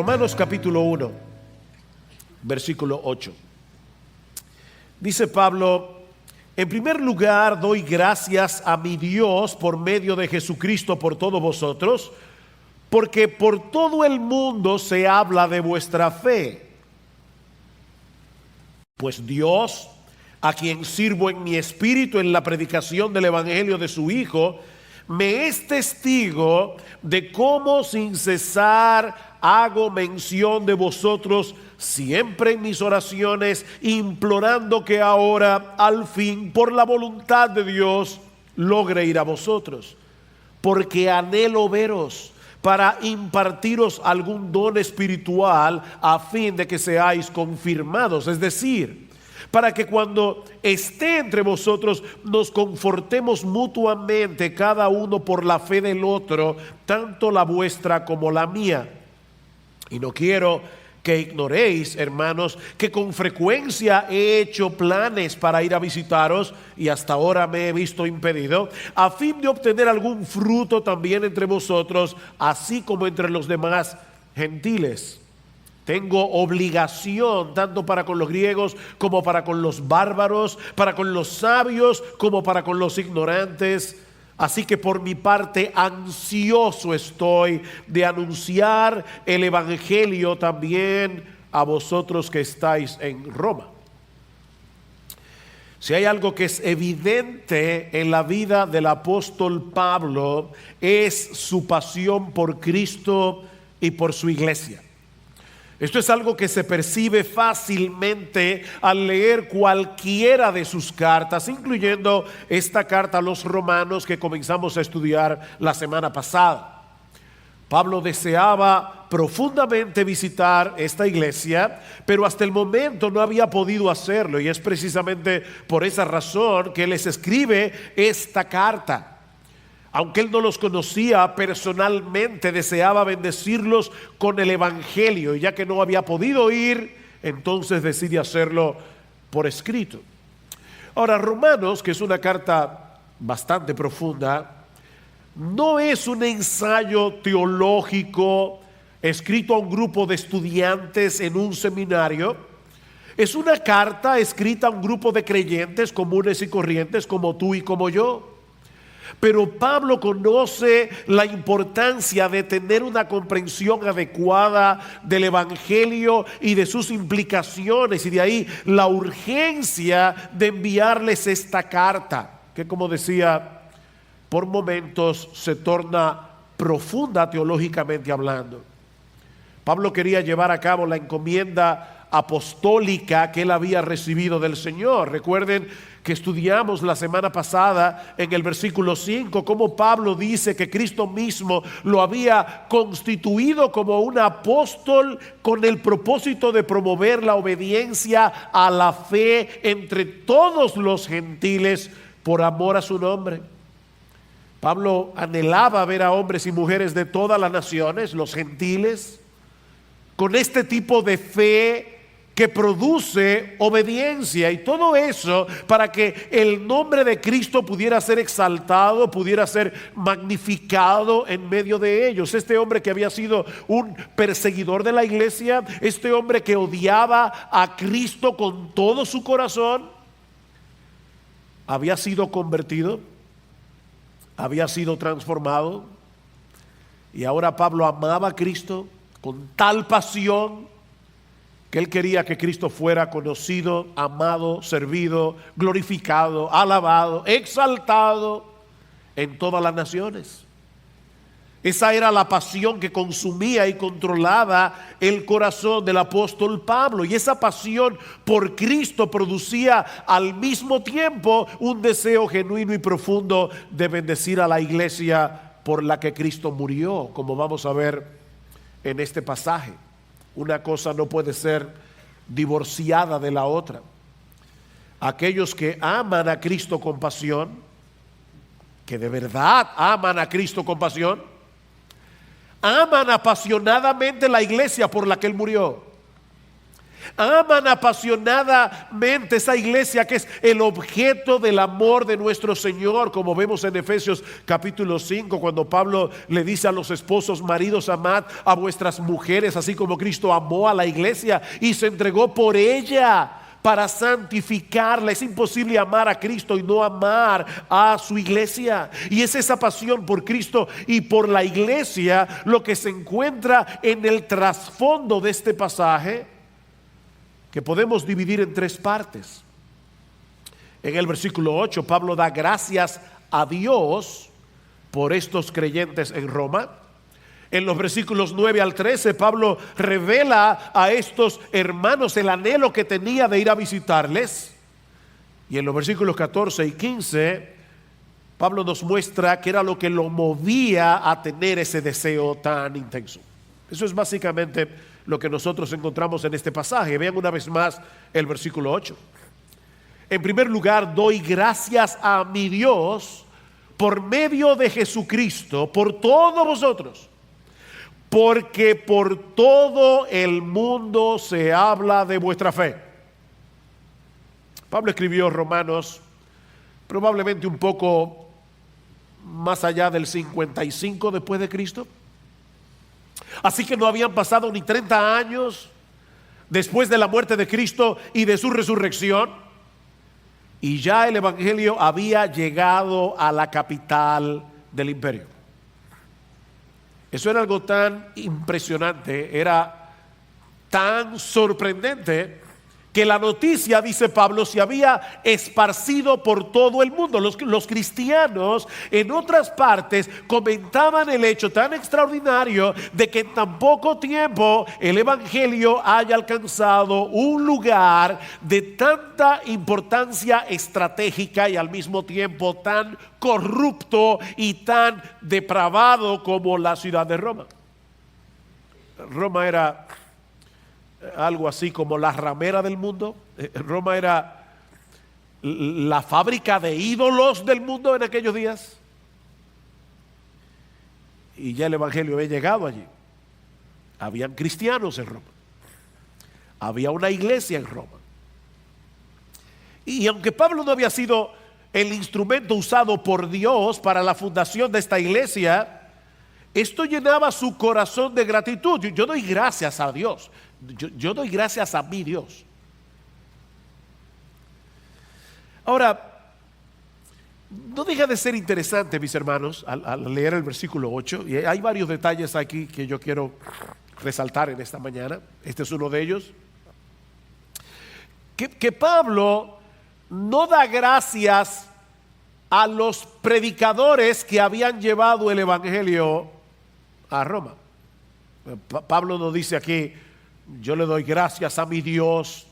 Romanos capítulo 1, versículo 8. Dice Pablo: en primer lugar doy gracias a mi Dios por medio de Jesucristo por todos vosotros, porque por todo el mundo se habla de vuestra fe. Pues Dios, a quien sirvo en mi espíritu en la predicación del evangelio de su Hijo, me es testigo de cómo sin cesar hago mención de vosotros siempre en mis oraciones, implorando que ahora, al fin, por la voluntad de Dios, logre ir a vosotros, porque anhelo veros para impartiros algún don espiritual a fin de que seáis confirmados, es decir, para que cuando esté entre vosotros nos confortemos mutuamente cada uno por la fe del otro, tanto la vuestra como la mía. Y no quiero que ignoréis, hermanos, que con frecuencia he hecho planes para ir a visitaros y hasta ahora me he visto impedido, a fin de obtener algún fruto también entre vosotros, así como entre los demás gentiles. Tengo obligación tanto para con los griegos como para con los bárbaros, para con los sabios como para con los ignorantes. Así que por mi parte ansioso estoy de anunciar el evangelio también a vosotros que estáis en Roma. Si hay algo que es evidente en la vida del apóstol Pablo, es su pasión por Cristo y por su iglesia. Esto es algo que se percibe fácilmente al leer cualquiera de sus cartas, incluyendo esta carta a los romanos que comenzamos a estudiar la semana pasada. Pablo deseaba profundamente visitar esta iglesia, pero hasta el momento no había podido hacerlo, y es precisamente por esa razón que les escribe esta carta. Aunque él no los conocía personalmente, deseaba bendecirlos con el evangelio, y ya que no había podido ir, entonces decide hacerlo por escrito. Ahora, Romanos, que es una carta bastante profunda, no es un ensayo teológico escrito a un grupo de estudiantes en un seminario. Es una carta escrita a un grupo de creyentes comunes y corrientes como tú y como yo. Pero Pablo conoce la importancia de tener una comprensión adecuada del evangelio y de sus implicaciones, y de ahí la urgencia de enviarles esta carta, que, como decía, por momentos se torna profunda teológicamente hablando. Pablo quería llevar a cabo la encomienda apostólica que él había recibido del Señor. Recuerden que estudiamos la semana pasada en el versículo 5 cómo Pablo dice que Cristo mismo lo había constituido como un apóstol con el propósito de promover la obediencia a la fe entre todos los gentiles por amor a su nombre. Pablo anhelaba ver a hombres y mujeres de todas las naciones, los gentiles, con este tipo de fe que produce obediencia, y todo eso para que el nombre de Cristo pudiera ser exaltado, pudiera ser magnificado en medio de ellos. Este hombre que había sido un perseguidor de la iglesia, este hombre que odiaba a Cristo con todo su corazón, había sido convertido, había sido transformado, y ahora Pablo amaba a Cristo con tal pasión que él quería que Cristo fuera conocido, amado, servido, glorificado, alabado, exaltado en todas las naciones. Esa era la pasión que consumía y controlaba el corazón del apóstol Pablo, y esa pasión por Cristo producía al mismo tiempo un deseo genuino y profundo de bendecir a la iglesia por la que Cristo murió, como vamos a ver en este pasaje. Una cosa no puede ser divorciada de la otra. Aquellos que aman a Cristo con pasión, que de verdad aman a Cristo con pasión, aman apasionadamente la iglesia por la que Él murió. Aman apasionadamente esa iglesia que es el objeto del amor de nuestro Señor, como vemos en Efesios capítulo 5, cuando Pablo le dice a los esposos: maridos, amad a vuestras mujeres, así como Cristo amó a la iglesia y se entregó por ella para santificarla. Es imposible amar a Cristo y no amar a su iglesia. Y es esa pasión por Cristo y por la iglesia lo que se encuentra en el trasfondo de este pasaje, que podemos dividir en tres partes. En el versículo 8, Pablo da gracias a Dios por estos creyentes en Roma. En los versículos 9 al 13, Pablo revela a estos hermanos el anhelo que tenía de ir a visitarles. Y en los versículos 14 y 15, Pablo nos muestra qué era lo que lo movía a tener ese deseo tan intenso. Eso es básicamente lo que nosotros encontramos en este pasaje. Vean una vez más el versículo 8. En primer lugar, doy gracias a mi Dios por medio de Jesucristo, por todos vosotros, porque por todo el mundo se habla de vuestra fe. Pablo escribió Romanos probablemente un poco más allá del 55 después de Cristo. Así que no habían pasado ni 30 años después de la muerte de Cristo y de su resurrección, y ya el evangelio había llegado a la capital del imperio. Eso era algo tan impresionante, era tan sorprendente, que la noticia, dice Pablo, se había esparcido por todo el mundo. Los cristianos en otras partes comentaban el hecho tan extraordinario de que en tan poco tiempo el evangelio haya alcanzado un lugar de tanta importancia estratégica y al mismo tiempo tan corrupto y tan depravado como la ciudad de Roma. Roma era algo así como la ramera del mundo. Roma era la fábrica de ídolos del mundo en aquellos días. Y ya el evangelio había llegado allí. Habían cristianos en Roma. Había una iglesia en Roma. Y aunque Pablo no había sido el instrumento usado por Dios para la fundación de esta iglesia, esto llenaba su corazón de gratitud. Yo doy gracias a Dios. Yo doy gracias a mi Dios. Ahora, no deja de ser interesante, mis hermanos, al leer el versículo 8. Y hay varios detalles aquí que yo quiero resaltar en esta mañana. Este es uno de ellos. Que Pablo no da gracias a los predicadores que habían llevado el evangelio a Roma. Pablo nos dice aquí: yo le doy gracias a mi Dios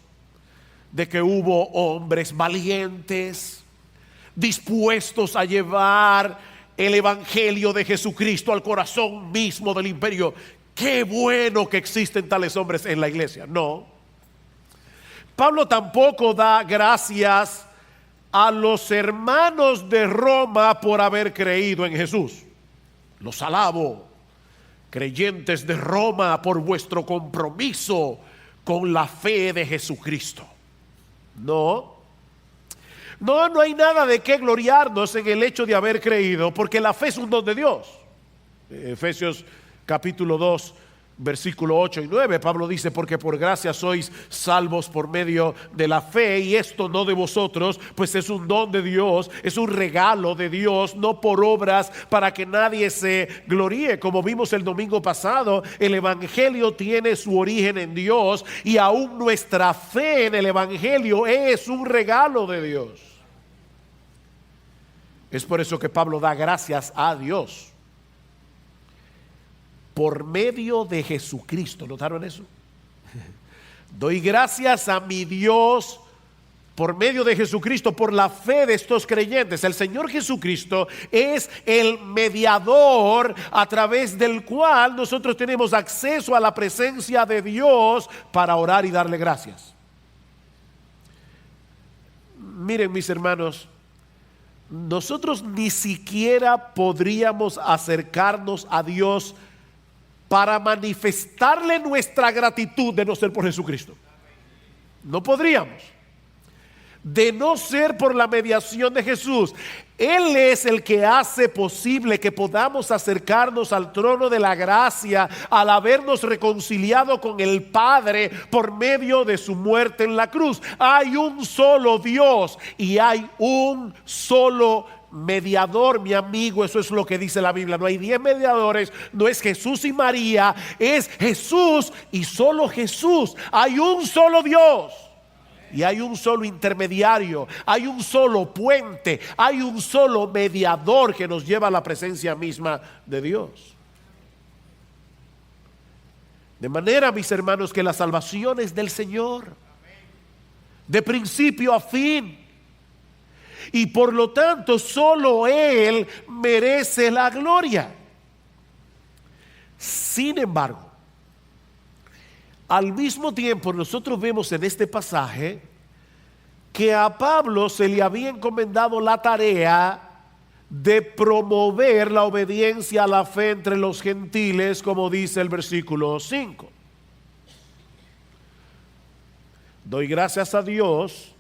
de que hubo hombres valientes, dispuestos a llevar el evangelio de Jesucristo al corazón mismo del imperio. Qué bueno que existen tales hombres en la iglesia. No. Pablo tampoco da gracias a los hermanos de Roma por haber creído en Jesús. Los alabo, creyentes de Roma, por vuestro compromiso con la fe de Jesucristo. No hay nada de qué gloriarnos en el hecho de haber creído, porque la fe es un don de Dios. Efesios capítulo 2, versículo 8 y 9, Pablo dice: porque por gracia sois salvos por medio de la fe, y esto no de vosotros, pues es un don de Dios, es un regalo de Dios, no por obras, para que nadie se gloríe. Como vimos el domingo pasado, el evangelio tiene su origen en Dios, y aún nuestra fe en el evangelio es un regalo de Dios. Es por eso que Pablo da gracias a Dios por medio de Jesucristo. ¿Notaron eso? Doy gracias a mi Dios por medio de Jesucristo, por la fe de estos creyentes. El Señor Jesucristo es el mediador a través del cual nosotros tenemos acceso a la presencia de Dios para orar y darle gracias. Miren, mis hermanos, nosotros ni siquiera podríamos acercarnos a Dios para manifestarle nuestra gratitud de no ser por Jesucristo. No podríamos. De no ser por la mediación de Jesús. Él es el que hace posible que podamos acercarnos al trono de la gracia al habernos reconciliado con el Padre por medio de su muerte en la cruz. Hay un solo Dios y hay un solo mediador, mi amigo. Eso es lo que dice la Biblia. No hay 10 mediadores, no es Jesús y María, es Jesús y solo Jesús. Hay un solo Dios. Y hay un solo intermediario, hay un solo puente, hay un solo mediador que nos lleva a la presencia misma de Dios. De manera, mis hermanos, que la salvación es del Señor, de principio a fin. Y por lo tanto, solo Él merece la gloria. Sin embargo, al mismo tiempo, nosotros vemos en este pasaje que a Pablo se le había encomendado la tarea de promover la obediencia a la fe entre los gentiles, como dice el versículo 5. Doy gracias a Dios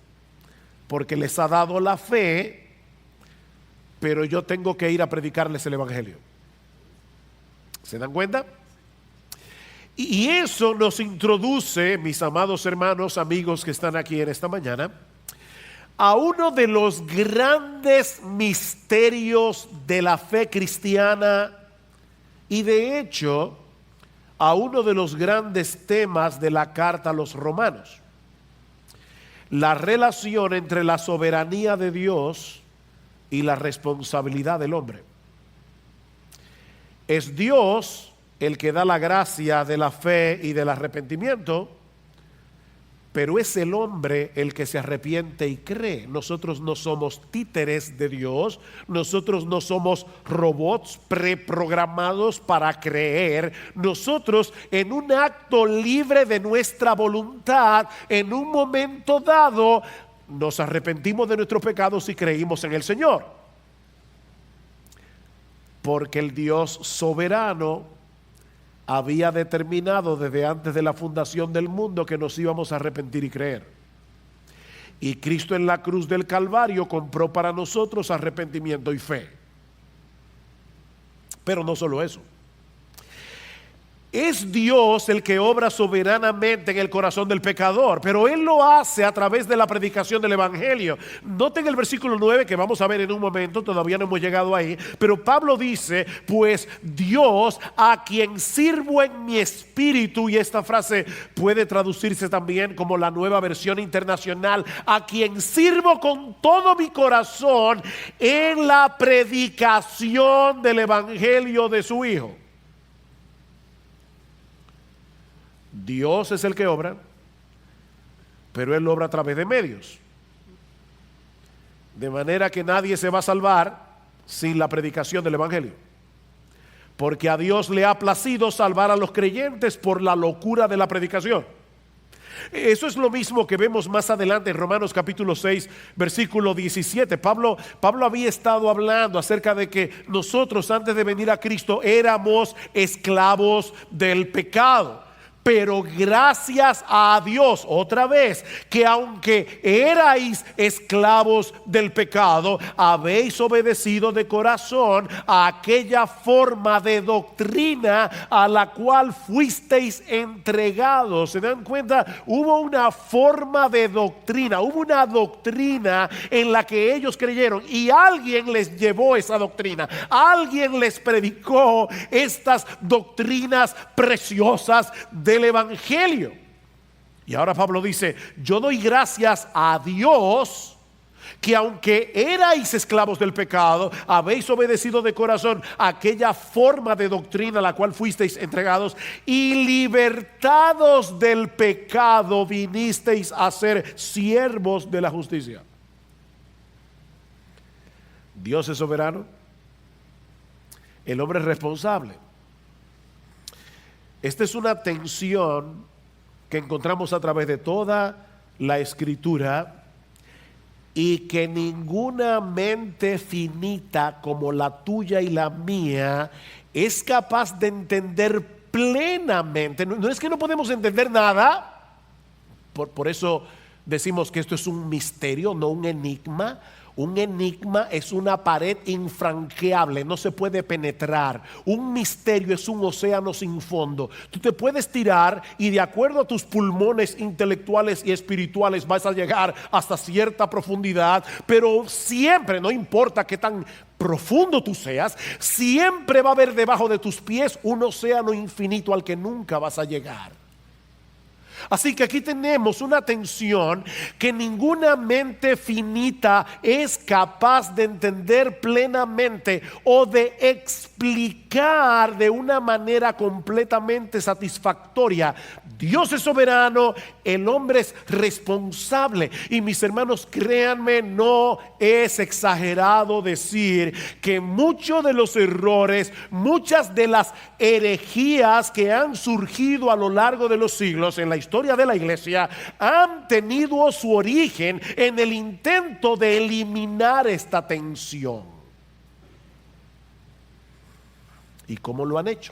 porque les ha dado la fe, pero yo tengo que ir a predicarles el evangelio. ¿Se dan cuenta? Y eso nos introduce, mis amados hermanos, amigos que están aquí en esta mañana, a uno de los grandes misterios de la fe cristiana y de hecho a uno de los grandes temas de la carta a los romanos: la relación entre la soberanía de Dios y la responsabilidad del hombre. Es Dios el que da la gracia de la fe y del arrepentimiento, pero es el hombre el que se arrepiente y cree. Nosotros no somos títeres de Dios, nosotros no somos robots preprogramados para creer. Nosotros, en un acto libre de nuestra voluntad, en un momento dado, nos arrepentimos de nuestros pecados y creímos en el Señor. Porque el Dios soberano había determinado desde antes de la fundación del mundo que nos íbamos a arrepentir y creer. Y Cristo en la cruz del Calvario compró para nosotros arrepentimiento y fe. Pero no solo eso. Es Dios el que obra soberanamente en el corazón del pecador, pero Él lo hace a través de la predicación del Evangelio. Noten el versículo 9 que vamos a ver en un momento, todavía no hemos llegado ahí, pero Pablo dice: pues Dios, a quien sirvo en mi espíritu, y esta frase puede traducirse también como la Nueva Versión Internacional, a quien sirvo con todo mi corazón en la predicación del Evangelio de su Hijo. Dios es el que obra, pero Él obra a través de medios. De manera que nadie se va a salvar sin la predicación del Evangelio. Porque a Dios le ha placido salvar a los creyentes por la locura de la predicación. Eso es lo mismo que vemos más adelante en Romanos capítulo 6, versículo 17. Pablo había estado hablando acerca de que nosotros, antes de venir a Cristo, éramos esclavos del pecado. Pero gracias a Dios, otra vez, que aunque erais esclavos del pecado, habéis obedecido de corazón a aquella forma de doctrina a la cual fuisteis entregados. ¿Se dan cuenta? Hubo una forma de doctrina, hubo una doctrina en la que ellos creyeron y alguien les llevó esa doctrina. Alguien les predicó estas doctrinas preciosas del Evangelio. Y ahora Pablo dice: yo doy gracias a Dios que aunque erais esclavos del pecado, habéis obedecido de corazón aquella forma de doctrina a la cual fuisteis entregados, y libertados del pecado vinisteis a ser siervos de la justicia. Dios es soberano, el hombre es responsable. Esta es una tensión que encontramos a través de toda la Escritura y que ninguna mente finita como la tuya y la mía es capaz de entender plenamente. No es que no podemos entender nada, Por eso decimos que esto es un misterio, no un enigma. Un enigma es una pared infranqueable, no se puede penetrar. Un misterio es un océano sin fondo. Tú te puedes tirar y de acuerdo a tus pulmones intelectuales y espirituales vas a llegar hasta cierta profundidad, pero siempre, no importa qué tan profundo tú seas, siempre va a haber debajo de tus pies un océano infinito al que nunca vas a llegar. Así que aquí tenemos una tensión que ninguna mente finita es capaz de entender plenamente o de explicar de una manera completamente satisfactoria. Dios es soberano, el hombre es responsable. Y mis hermanos, créanme, no es exagerado decir que muchos de los errores, muchas de las herejías que han surgido a lo largo de los siglos en la historia de la iglesia han tenido su origen en el intento de eliminar esta tensión. ¿Y cómo lo han hecho?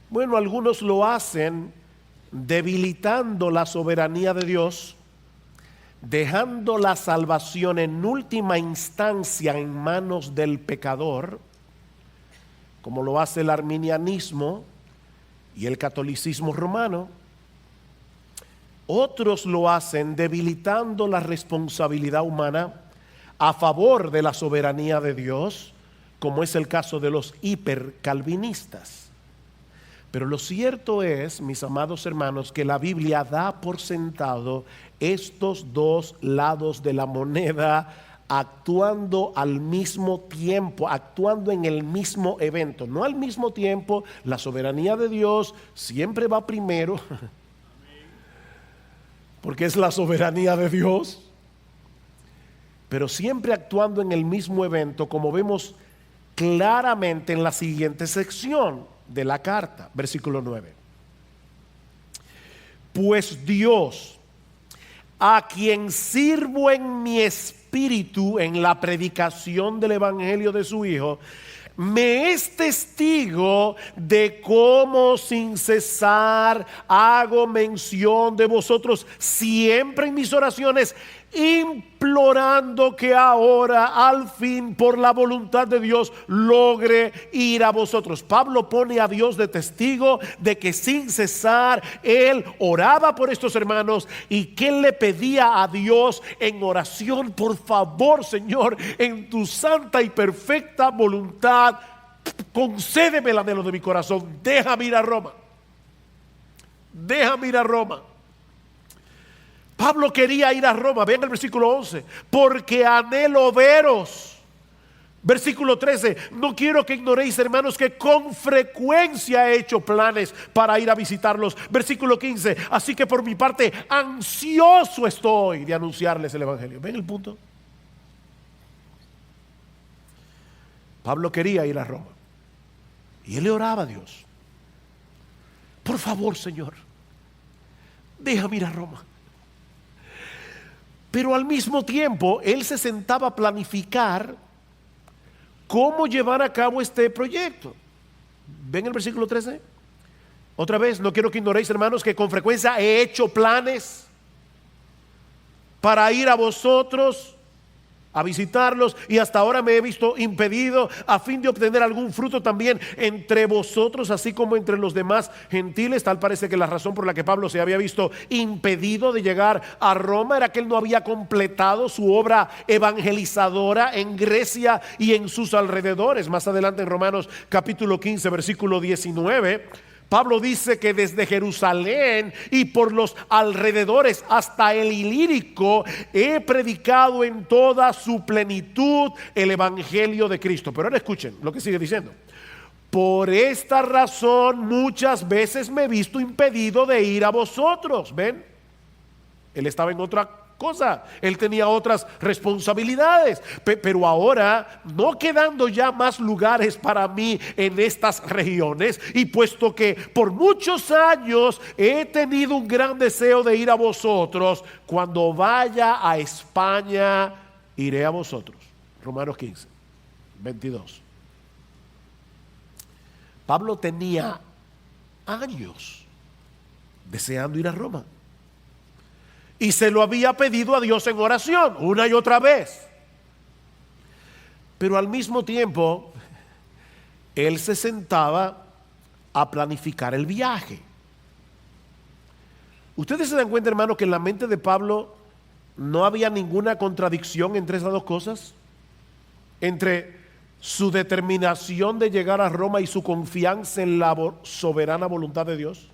Bueno, algunos lo hacen debilitando la soberanía de Dios, dejando la salvación en última instancia en manos del pecador, como lo hace el arminianismo y el catolicismo romano. Otros lo hacen debilitando la responsabilidad humana a favor de la soberanía de Dios, como es el caso de los hipercalvinistas. Pero lo cierto es, mis amados hermanos, que la Biblia da por sentado estos dos lados de la moneda actuando al mismo tiempo, actuando en el mismo evento, no al mismo tiempo. La soberanía de Dios siempre va primero, porque es la soberanía de Dios, pero siempre actuando en el mismo evento, como vemos claramente en la siguiente sección de la carta, versículo 9. Pues Dios, a quien sirvo en mi espíritu en la predicación del evangelio de su Hijo, me es testigo de cómo sin cesar hago mención de vosotros siempre en mis oraciones, implorando que ahora al fin por la voluntad de Dios logre ir a vosotros. Pablo pone a Dios de testigo de que sin cesar él oraba por estos hermanos y que él le pedía a Dios en oración: por favor, Señor, en tu santa y perfecta voluntad, concédeme el anhelo de mi corazón, déjame ir a Roma, déjame ir a Roma. Pablo quería ir a Roma, vean el versículo 11, porque anhelo veros. Versículo 13, no quiero que ignoréis, hermanos, que con frecuencia he hecho planes para ir a visitarlos. Versículo 15, así que por mi parte ansioso estoy de anunciarles el evangelio. ¿Ven el punto? Pablo quería ir a Roma y él le oraba a Dios: por favor, Señor, déjame ir a Roma. Pero al mismo tiempo él se sentaba a planificar cómo llevar a cabo este proyecto. ¿Ven el versículo 13? Otra vez, no quiero que ignoréis, hermanos, que con frecuencia he hecho planes para ir a vosotros a visitarlos, y hasta ahora me he visto impedido a fin de obtener algún fruto también entre vosotros, así como entre los demás gentiles. Tal parece que la razón por la que Pablo se había visto impedido de llegar a Roma era que él no había completado su obra evangelizadora en Grecia y en sus alrededores. Más adelante en Romanos capítulo 15 versículo 19, Pablo dice que desde Jerusalén y por los alrededores hasta el Ilírico he predicado en toda su plenitud el evangelio de Cristo. Pero ahora escuchen lo que sigue diciendo: por esta razón muchas veces me he visto impedido de ir a vosotros. ¿Ven? Él estaba en otra cosa, él tenía otras responsabilidades, pero ahora, no quedando ya más lugares para mí en estas regiones, y puesto que por muchos años he tenido un gran deseo de ir a vosotros, cuando vaya a España iré a vosotros. Romanos 15, 22. Pablo tenía años deseando ir a Roma. y se lo había pedido a Dios en oración una y otra vez. Pero al mismo tiempo, él se sentaba a planificar el viaje. Ustedes se dan cuenta, hermano, que en la mente de Pablo no había ninguna contradicción entre esas dos cosas, entre su determinación de llegar a Roma y su confianza en la soberana voluntad de Dios.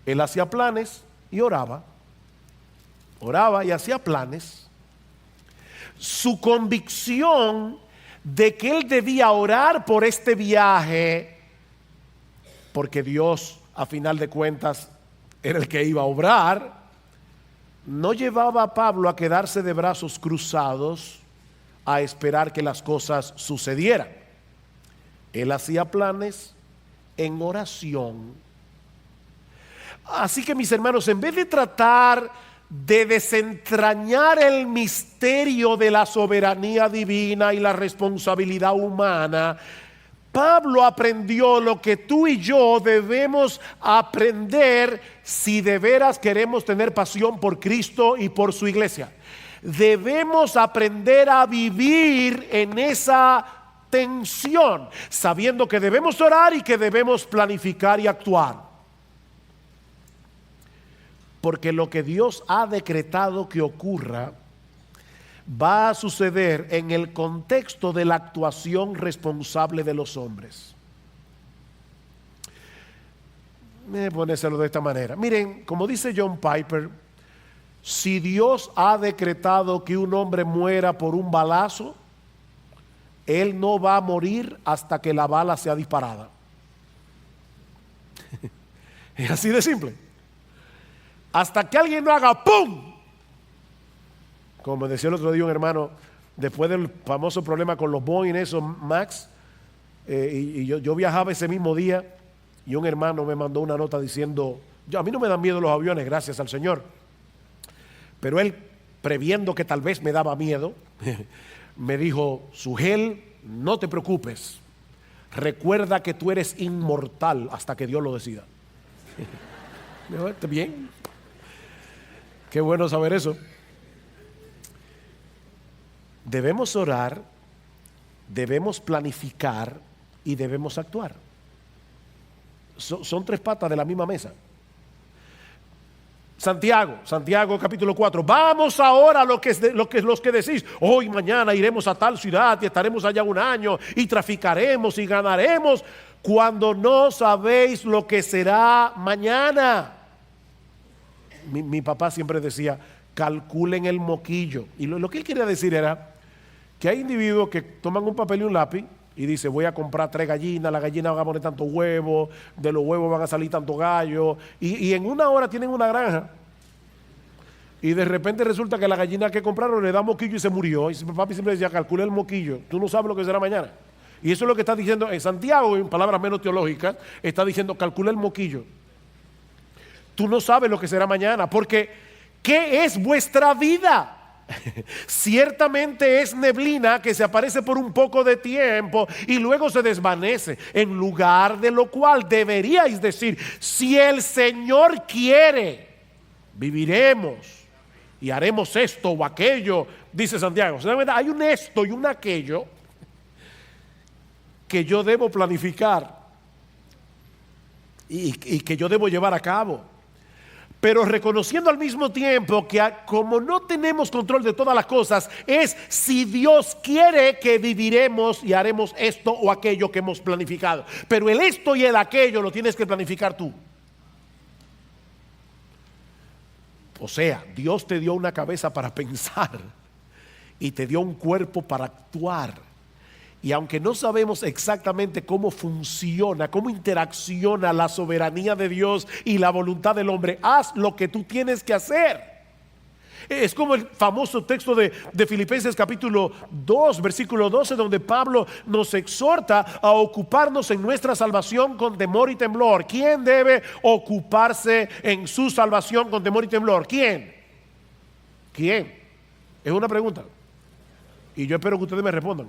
Él hacía planes y oraba y hacía planes. Su convicción de que él debía orar por este viaje, porque Dios a final de cuentas era el que iba a obrar, no llevaba a Pablo a quedarse de brazos cruzados a esperar que las cosas sucedieran. Él hacía planes en oración. Así que, mis hermanos, en vez de tratar de desentrañar el misterio de la soberanía divina y la responsabilidad humana, Pablo aprendió lo que tú y yo debemos aprender si de veras queremos tener pasión por Cristo y por su iglesia. Debemos aprender a vivir en esa tensión, sabiendo que debemos orar y que debemos planificar y actuar. Porque lo que Dios ha decretado que ocurra va a suceder en el contexto de la actuación responsable de los hombres. Me ponérselo de esta manera. Miren, como dice John Piper, si Dios ha decretado que un hombre muera por un balazo, él no va a morir hasta que la bala sea disparada. Es así de simple. Hasta que alguien no haga ¡pum! Como decía el otro día un hermano, después del famoso problema con los Boeing, esos Max, yo viajaba ese mismo día y un hermano me mandó una nota diciendo, a mí no me dan miedo los aviones, gracias al Señor. Pero él, previendo que tal vez me daba miedo, me dijo, Sugel, no te preocupes, recuerda que tú eres inmortal hasta que Dios lo decida. ¿Está bien? Qué bueno saber eso. Debemos orar, debemos planificar y debemos actuar. Son tres patas de la misma mesa. Santiago capítulo 4. Vamos ahora los que decís, hoy mañana iremos a tal ciudad y estaremos allá un año y traficaremos y ganaremos, cuando no sabéis lo que será mañana. Mi papá siempre decía, calculen el moquillo. Y lo que él quería decir era que hay individuos que toman un papel y un lápiz y dicen, voy a comprar 3 gallinas, las gallinas van a poner tantos huevos, de los huevos van a salir tantos gallos, y en una hora tienen una granja. Y de repente resulta que la gallina que compraron le da moquillo y se murió. Y papi siempre decía, calcula el moquillo, tú no sabes lo que será mañana. Y eso es lo que está diciendo en Santiago, en palabras menos teológicas, está diciendo, calcula el moquillo. Tú no sabes lo que será mañana, porque ¿qué es vuestra vida? Ciertamente es neblina que se aparece por un poco de tiempo y luego se desvanece. En lugar de lo cual deberíais decir, si el Señor quiere, viviremos y haremos esto o aquello, dice Santiago. Hay un esto y un aquello que yo debo planificar y que yo debo llevar a cabo. Pero reconociendo al mismo tiempo que como no tenemos control de todas las cosas, es si Dios quiere que viviremos y haremos esto o aquello que hemos planificado. Pero el esto y el aquello lo tienes que planificar tú. O sea, Dios te dio una cabeza para pensar y te dio un cuerpo para actuar. Y aunque no sabemos exactamente cómo funciona, cómo interacciona la soberanía de Dios y la voluntad del hombre, haz lo que tú tienes que hacer. Es como el famoso texto de Filipenses capítulo 2, versículo 12, donde Pablo nos exhorta a ocuparnos en nuestra salvación con temor y temblor. ¿Quién debe ocuparse en su salvación con temor y temblor? ¿Quién? Es una pregunta. Y yo espero que ustedes me respondan.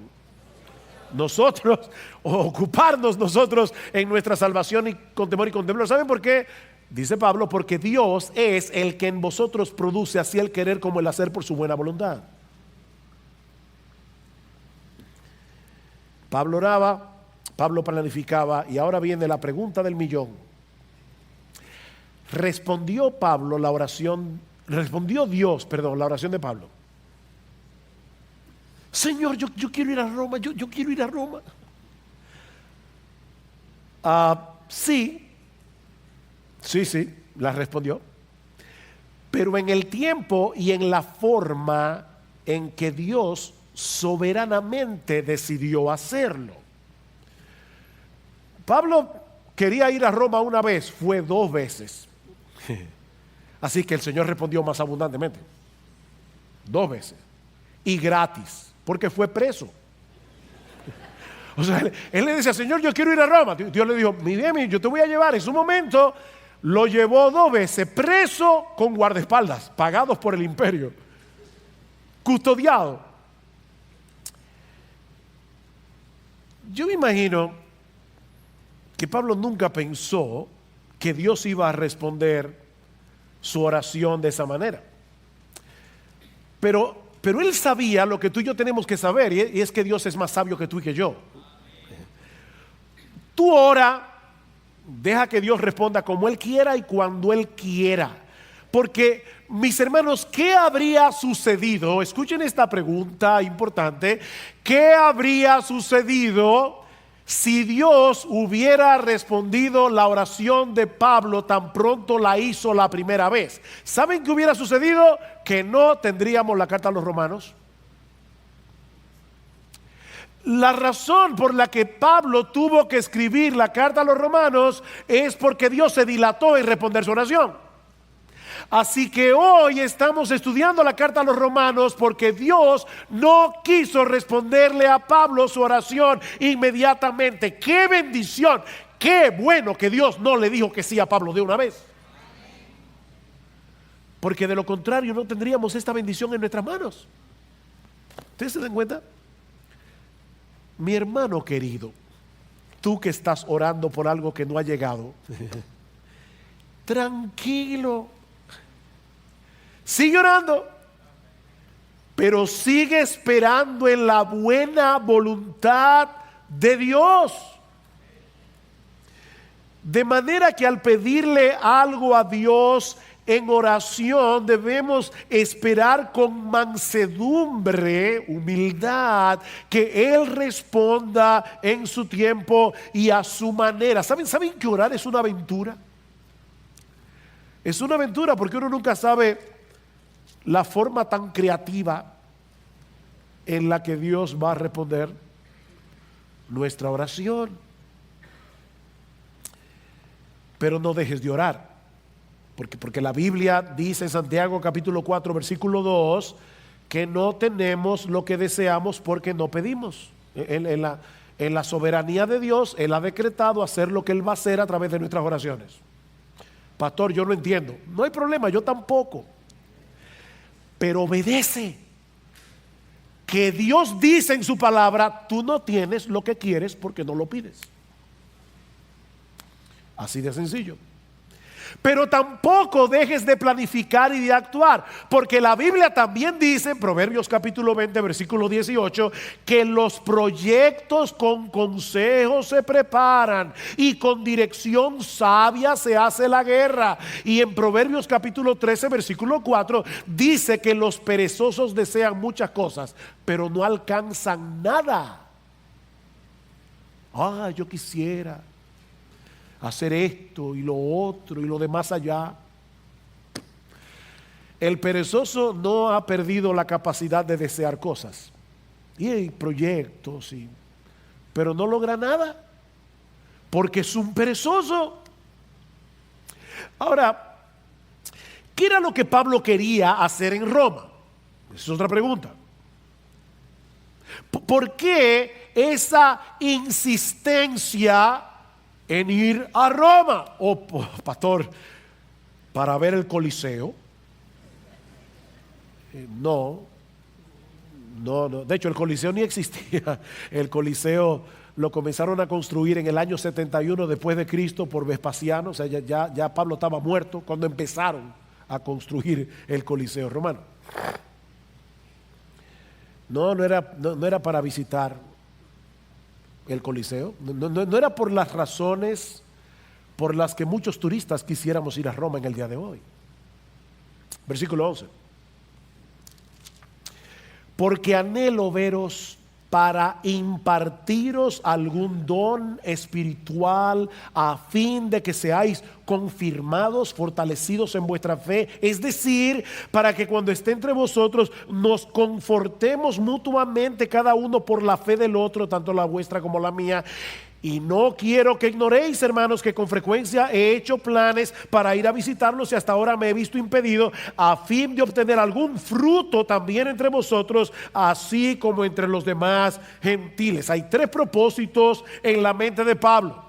Nosotros, o ocuparnos nosotros en nuestra salvación y con temor y con temblor. ¿Saben por qué Dice Pablo, porque Dios es el que en vosotros produce así el querer como el hacer por su buena voluntad. Pablo oraba, Pablo planificaba, y ahora viene la pregunta del millón. Respondió Dios la oración de Pablo. Señor, yo quiero ir a Roma, yo quiero ir a Roma. Sí, la respondió. Pero en el tiempo y en la forma en que Dios soberanamente decidió hacerlo. Pablo quería ir a Roma una vez, fue 2 veces. Así que el Señor respondió más abundantemente. 2 veces. Y gratis, porque fue preso. O sea, él le decía, Señor, yo quiero ir a Roma. Dios le dijo, mi bien, yo te voy a llevar. En su momento lo llevó 2 veces, preso con guardaespaldas, pagados por el imperio, custodiado. Yo me imagino que Pablo nunca pensó que Dios iba a responder su oración de esa manera. Pero él sabía lo que tú y yo tenemos que saber, y es que Dios es más sabio que tú y que yo. Tú ora, deja que Dios responda como Él quiera y cuando Él quiera. Porque, mis hermanos, ¿qué habría sucedido? Escuchen esta pregunta importante. ¿Qué habría sucedido si Dios hubiera respondido la oración de Pablo tan pronto la hizo la primera vez? ¿Saben qué hubiera sucedido? Que no tendríamos la carta a los romanos. La razón por la que Pablo tuvo que escribir la carta a los romanos es porque Dios se dilató en responder su oración. Así que hoy estamos estudiando la carta a los romanos porque Dios no quiso responderle a Pablo su oración inmediatamente. ¡Qué bendición! ¡Qué bueno que Dios no le dijo que sí a Pablo de una vez! Porque de lo contrario no tendríamos esta bendición en nuestras manos. ¿Ustedes se dan cuenta? Mi hermano querido, tú que estás orando por algo que no ha llegado, tranquilo, sigue orando, pero sigue esperando en la buena voluntad de Dios. De manera que al pedirle algo a Dios en oración debemos esperar con mansedumbre, humildad, que Él responda en su tiempo y a su manera. ¿Saben que orar es una aventura? Es una aventura porque uno nunca sabe la forma tan creativa en la que Dios va a responder nuestra oración. Pero no dejes de orar. Porque la Biblia dice en Santiago capítulo 4 versículo 2 que no tenemos lo que deseamos porque no pedimos. En la soberanía de Dios, Él ha decretado hacer lo que Él va a hacer a través de nuestras oraciones. Pastor, yo no entiendo. No hay problema, yo tampoco. Pero obedece. Que Dios dice en su palabra, tú no tienes lo que quieres porque no lo pides. Así de sencillo. Pero tampoco dejes de planificar y de actuar, porque la Biblia también dice en Proverbios capítulo 20 versículo 18 que los proyectos con consejo se preparan y con dirección sabia se hace la guerra. Y en Proverbios capítulo 13 versículo 4 dice que los perezosos desean muchas cosas pero no alcanzan nada. Yo quisiera hacer esto y lo otro y lo demás allá. El perezoso no ha perdido la capacidad de desear cosas y hay proyectos, pero no logra nada porque es un perezoso. Ahora, ¿qué era lo que Pablo quería hacer en Roma? Esa es otra pregunta. ¿Por qué esa insistencia en ir a Roma? Pastor, para ver el Coliseo. No. De hecho, el Coliseo ni existía. El Coliseo lo comenzaron a construir en el año 71 después de Cristo por Vespasiano. O sea, ya Pablo estaba muerto cuando empezaron a construir el Coliseo romano. No era para visitar el Coliseo. No era por las razones por las que muchos turistas quisiéramos ir a Roma en el día de hoy. Versículo 11. Porque anhelo veros para impartiros algún don espiritual a fin de que seáis confirmados, fortalecidos en vuestra fe, es decir, para que cuando esté entre vosotros nos confortemos mutuamente cada uno por la fe del otro, tanto la vuestra como la mía. Y no quiero que ignoréis, hermanos, que con frecuencia he hecho planes para ir a visitarlos y hasta ahora me he visto impedido, a fin de obtener algún fruto también entre vosotros, así como entre los demás gentiles. Hay tres propósitos en la mente de Pablo: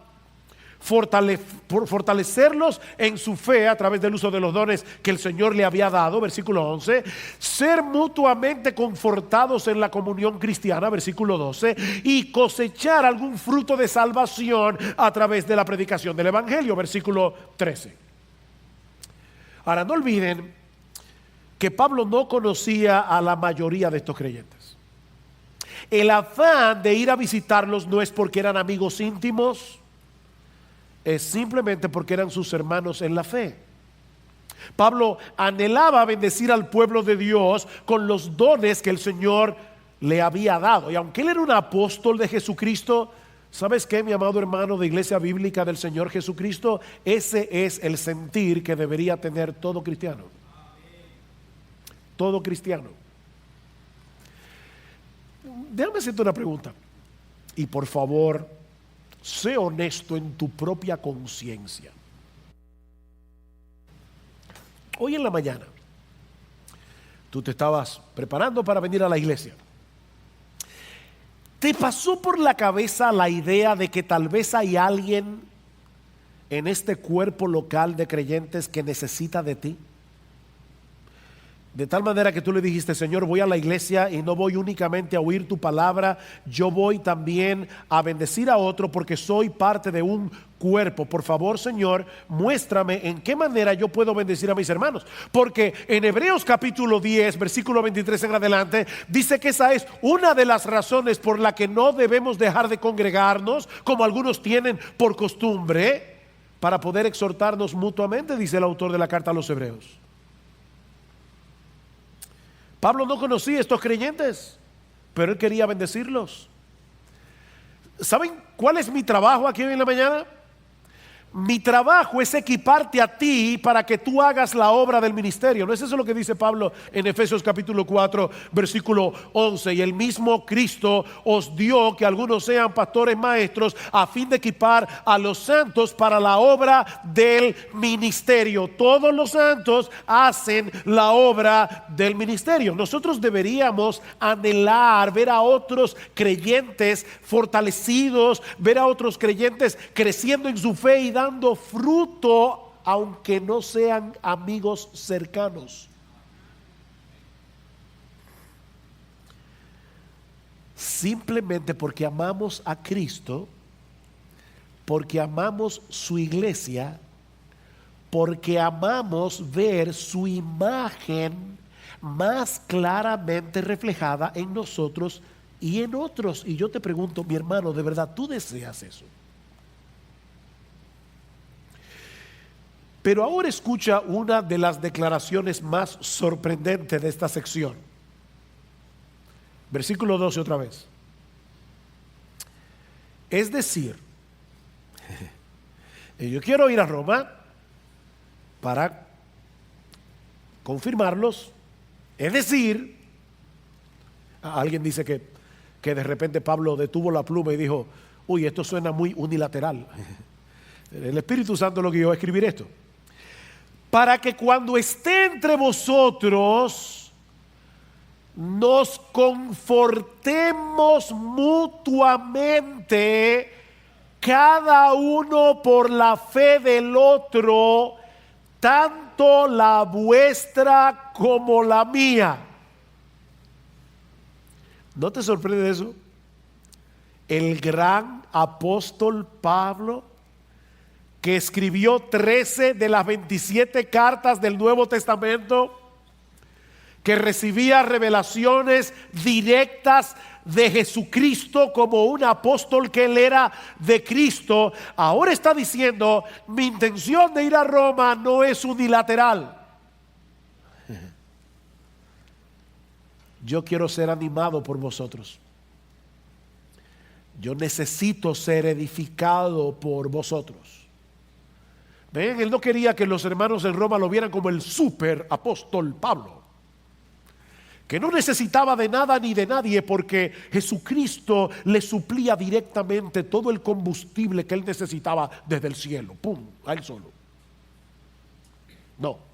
fortalecerlos en su fe a través del uso de los dones que el Señor le había dado, versículo 11, ser mutuamente confortados en la comunión cristiana, versículo 12, y cosechar algún fruto de salvación a través de la predicación del Evangelio, versículo 13. Ahora, no olviden que Pablo no conocía a la mayoría de estos creyentes. El afán de ir a visitarlos no es porque eran amigos íntimos, es simplemente porque eran sus hermanos en la fe. Pablo anhelaba bendecir al pueblo de Dios con los dones que el Señor le había dado. Y aunque él era un apóstol de Jesucristo, ¿sabes qué, mi amado hermano de Iglesia Bíblica del Señor Jesucristo? Ese es el sentir que debería tener todo cristiano. Todo cristiano. Déjame hacerte una pregunta. Y por favor, sé honesto en tu propia conciencia. Hoy en la mañana, tú te estabas preparando para venir a la iglesia. ¿Te pasó por la cabeza la idea de que tal vez hay alguien en este cuerpo local de creyentes que necesita de ti? De tal manera que tú le dijiste: Señor, voy a la iglesia y no voy únicamente a oír tu palabra, yo voy también a bendecir a otro porque soy parte de un cuerpo. Por favor, Señor, muéstrame en qué manera yo puedo bendecir a mis hermanos. Porque en Hebreos capítulo 10, versículo 23 en adelante, dice que esa es una de las razones por la que no debemos dejar de congregarnos, como algunos tienen por costumbre, para poder exhortarnos mutuamente, dice el autor de la carta a los Hebreos. Pablo no conocía a estos creyentes, pero él quería bendecirlos. ¿Saben cuál es mi trabajo aquí hoy en la mañana? Mi trabajo es equiparte a ti para que tú hagas la obra del ministerio. ¿No es eso lo que dice Pablo en Efesios capítulo 4, versículo 11? Y el mismo Cristo os dio que algunos sean pastores maestros a fin de equipar a los santos para la obra del ministerio. Todos los santos hacen la obra del ministerio. Nosotros deberíamos anhelar ver a otros creyentes fortalecidos, ver a otros creyentes creciendo en su fe y dando fruto, aunque no sean amigos cercanos. Simplemente porque amamos a Cristo, porque amamos su iglesia, porque amamos ver su imagen más claramente reflejada en nosotros y en otros. Y yo te pregunto, mi hermano, ¿de verdad tú deseas eso? Pero ahora escucha una de las declaraciones más sorprendentes de esta sección. Versículo 12 otra vez. Es decir, yo quiero ir a Roma para confirmarlos. Es decir, alguien dice que de repente Pablo detuvo la pluma y dijo: uy, esto suena muy unilateral. El Espíritu Santo lo guió a escribir esto. Para que cuando esté entre vosotros nos confortemos mutuamente, cada uno por la fe del otro, tanto la vuestra como la mía. ¿No te sorprende eso? el gran apóstol Pablo, que escribió 13 de las 27 cartas del Nuevo Testamento, que recibía revelaciones directas de Jesucristo como un apóstol que él era de Cristo, ahora está diciendo: mi intención de ir a Roma no es unilateral. Yo quiero ser animado por vosotros. Yo necesito ser edificado por vosotros. ¿Ven? Él no quería que los hermanos en Roma lo vieran como el super apóstol Pablo, que no necesitaba de nada ni de nadie, porque Jesucristo le suplía directamente todo el combustible que él necesitaba desde el cielo. ¡Pum! A él solo. No.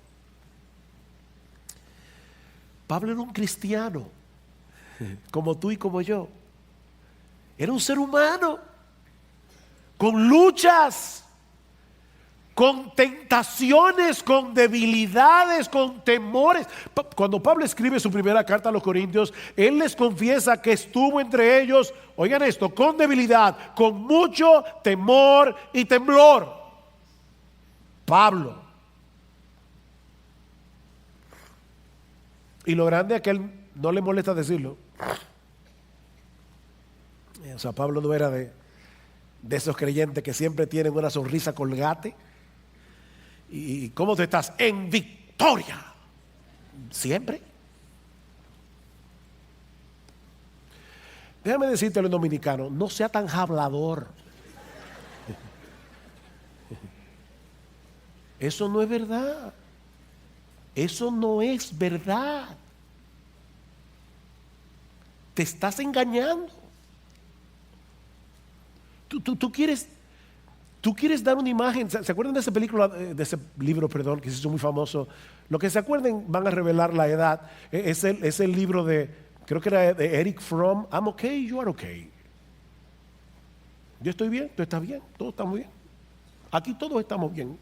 Pablo era un cristiano, como tú y como yo. Era un ser humano, con luchas, con tentaciones, con debilidades, con temores. Cuando Pablo escribe su primera carta a los Corintios, él les confiesa que estuvo entre ellos, oigan esto, con debilidad, con mucho temor y temblor. Pablo. Y lo grande es que él no le molesta decirlo. O sea, Pablo no era de esos creyentes que siempre tienen una sonrisa colgate. ¿Y cómo tú estás? En victoria. Siempre. Déjame decirte a los dominicanos: no sea tan hablador. Eso no es verdad. Eso no es verdad. Te estás engañando. Tú quieres dar una imagen. ¿Se acuerdan de esa película, de ese libro, perdón, que se hizo muy famoso? Lo que se acuerden van a revelar la edad. Es el libro de, creo que era de Eric Fromm. I'm okay, you are okay. Yo estoy bien, tú estás bien, todos estamos bien. Aquí todos estamos bien.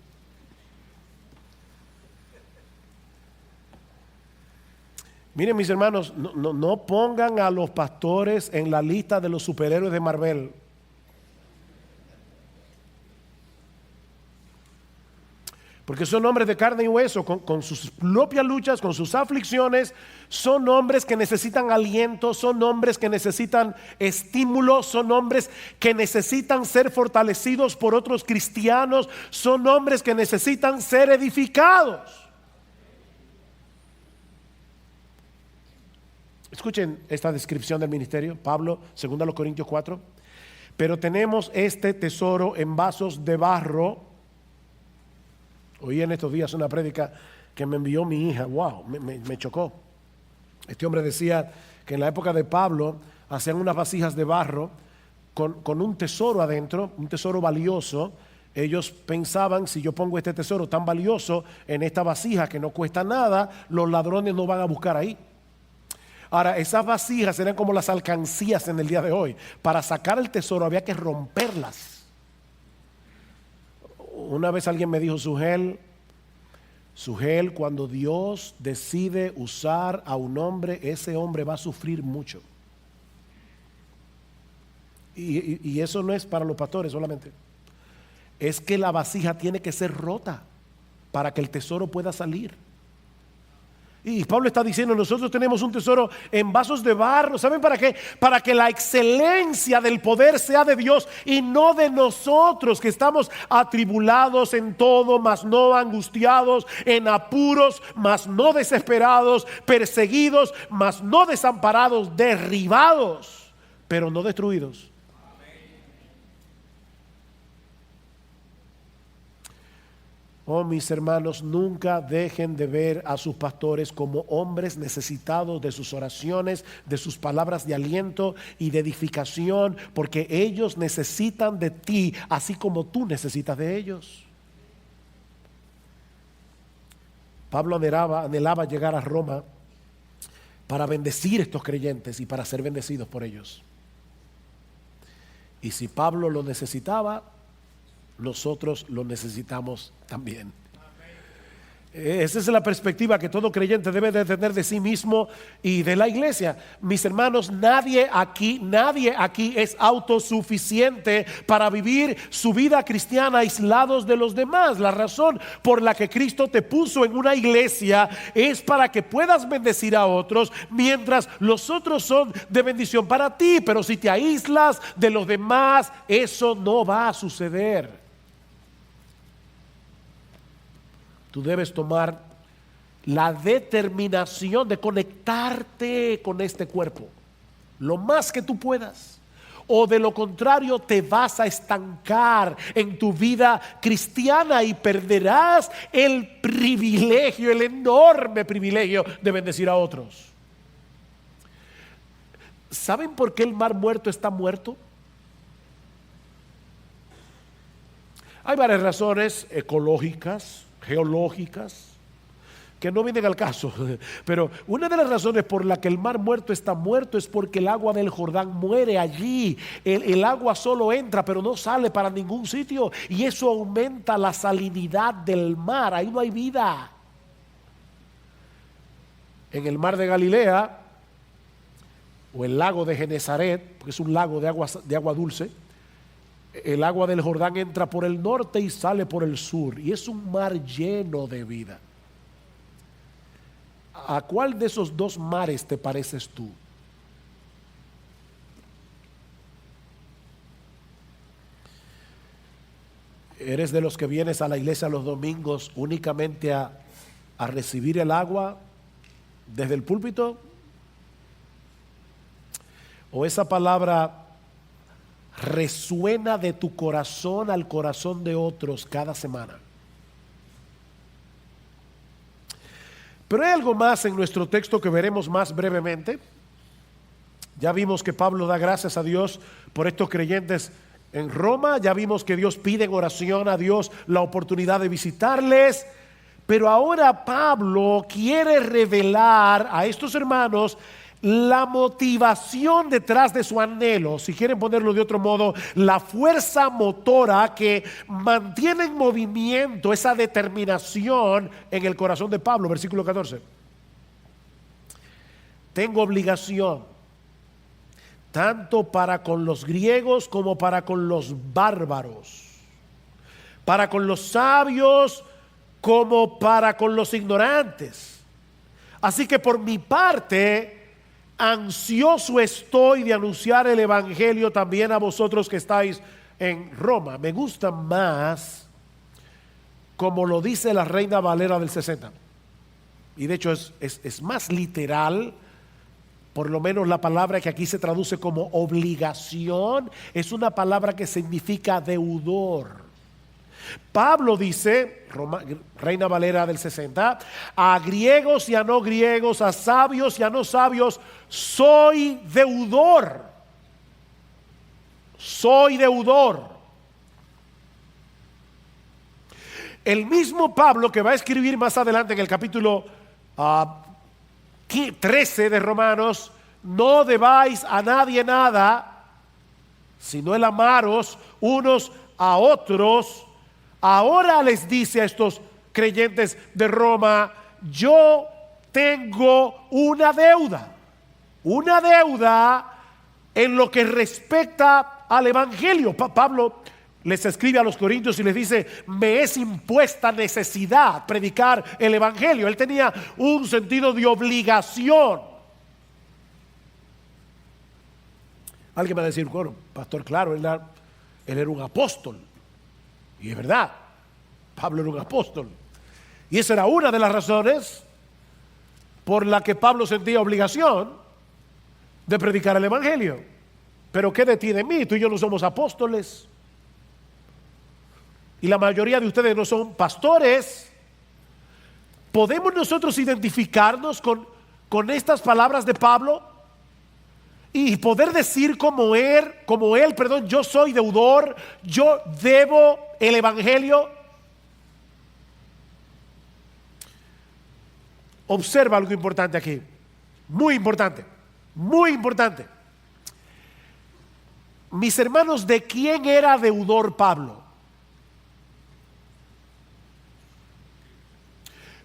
Miren, mis hermanos, no pongan a los pastores en la lista de los superhéroes de Marvel. Porque son hombres de carne y hueso, con sus propias luchas, con sus aflicciones. Son hombres que necesitan aliento, son hombres que necesitan estímulo, son hombres que necesitan ser fortalecidos por otros cristianos, son hombres que necesitan ser edificados. Escuchen esta descripción del ministerio, Pablo, 2 Corintios 4. Pero tenemos este tesoro en vasos de barro. Oí en estos días una prédica que me envió mi hija. Wow, me chocó. Este hombre decía que en la época de Pablo hacían unas vasijas de barro con un tesoro adentro, un tesoro valioso. Ellos pensaban: si yo pongo este tesoro tan valioso en esta vasija que no cuesta nada, los ladrones no van a buscar ahí. Ahora, esas vasijas eran como las alcancías en el día de hoy. Para sacar el tesoro había que romperlas. Una vez alguien me dijo: Sugel, cuando Dios decide usar a un hombre, ese hombre va a sufrir mucho. Y eso no es para los pastores solamente. Es que la vasija tiene que ser rota para que el tesoro pueda salir. Y Pablo está diciendo: nosotros tenemos un tesoro en vasos de barro. ¿Saben para qué? Para que la excelencia del poder sea de Dios y no de nosotros, que estamos atribulados en todo, mas no angustiados, en apuros, mas no desesperados, perseguidos, mas no desamparados, derribados, pero no destruidos. Oh, mis hermanos, nunca dejen de ver a sus pastores como hombres necesitados de sus oraciones, de sus palabras de aliento y de edificación, porque ellos necesitan de ti, así como tú necesitas de ellos. Pablo anhelaba llegar a Roma para bendecir a estos creyentes y para ser bendecidos por ellos. Y si Pablo lo necesitaba, nosotros lo necesitamos también. Esa es la perspectiva que todo creyente debe de tener de sí mismo y de la iglesia. Mis hermanos, nadie aquí es autosuficiente para vivir su vida cristiana aislados de los demás. La razón por la que Cristo te puso en una iglesia es para que puedas bendecir a otros, mientras los otros son de bendición para ti. Pero si te aíslas de los demás, eso no va a suceder. Tú debes tomar la determinación de conectarte con este cuerpo lo más que tú puedas, o de lo contrario te vas a estancar en tu vida cristiana y perderás el privilegio, el enorme privilegio de bendecir a otros. ¿Saben por qué el mar muerto está muerto? Hay varias razones ecológicas, geológicas, que no vienen al caso, pero una de las razones por la que el mar muerto está muerto es porque el agua del Jordán muere allí. El agua solo entra pero no sale para ningún sitio, y eso aumenta la salinidad del mar. Ahí no hay vida. En el mar de Galilea o el lago de Genesaret, porque es un lago de agua dulce, el agua del Jordán entra por el norte y sale por el sur, y es un mar lleno de vida. ¿A cuál de esos dos mares te pareces tú? ¿Eres de los que vienes a la iglesia los domingos únicamente a recibir el agua desde el púlpito? ¿O esa palabra resuena de tu corazón al corazón de otros cada semana? Pero hay algo más en nuestro texto que veremos más brevemente. Ya vimos que Pablo da gracias a Dios por estos creyentes en Roma. Ya vimos que Dios pide en oración a Dios la oportunidad de visitarles. Pero ahora Pablo quiere revelar a estos hermanos la motivación detrás de su anhelo, si quieren ponerlo de otro modo, la fuerza motora que mantiene en movimiento esa determinación en el corazón de Pablo. Versículo 14. Tengo obligación tanto para con los griegos como para con los bárbaros, para con los sabios como para con los ignorantes. Así que por mi parte, ansioso estoy de anunciar el evangelio también a vosotros que estáis en Roma. Me gusta más como lo dice la Reina Valera del 60. Y de hecho es más literal. Por lo menos la palabra que aquí se traduce como obligación es una palabra que significa deudor. Pablo dice, Reina Valera del 60, a griegos y a no griegos, a sabios y a no sabios, soy deudor. Soy deudor. El mismo Pablo que va a escribir más adelante en el capítulo 13 de Romanos, no debáis a nadie nada, sino el amaros unos a otros. Ahora les dice a estos creyentes de Roma, yo tengo una deuda en lo que respecta al evangelio. Pablo les escribe a los corintios y les dice, me es impuesta necesidad predicar el evangelio. Él tenía un sentido de obligación. Alguien va a decir, bueno, pastor, claro, él era un apóstol. Y es verdad, Pablo era un apóstol. Y esa era una de las razones por la que Pablo sentía obligación de predicar el evangelio. Pero ¿qué de ti de mí? Tú y yo no somos apóstoles. Y la mayoría de ustedes no son pastores. ¿Podemos nosotros identificarnos con estas palabras de Pablo? Y poder decir como él, yo soy deudor, yo debo el evangelio. Observa algo importante aquí, muy importante, muy importante. Mis hermanos, ¿de quién era deudor Pablo?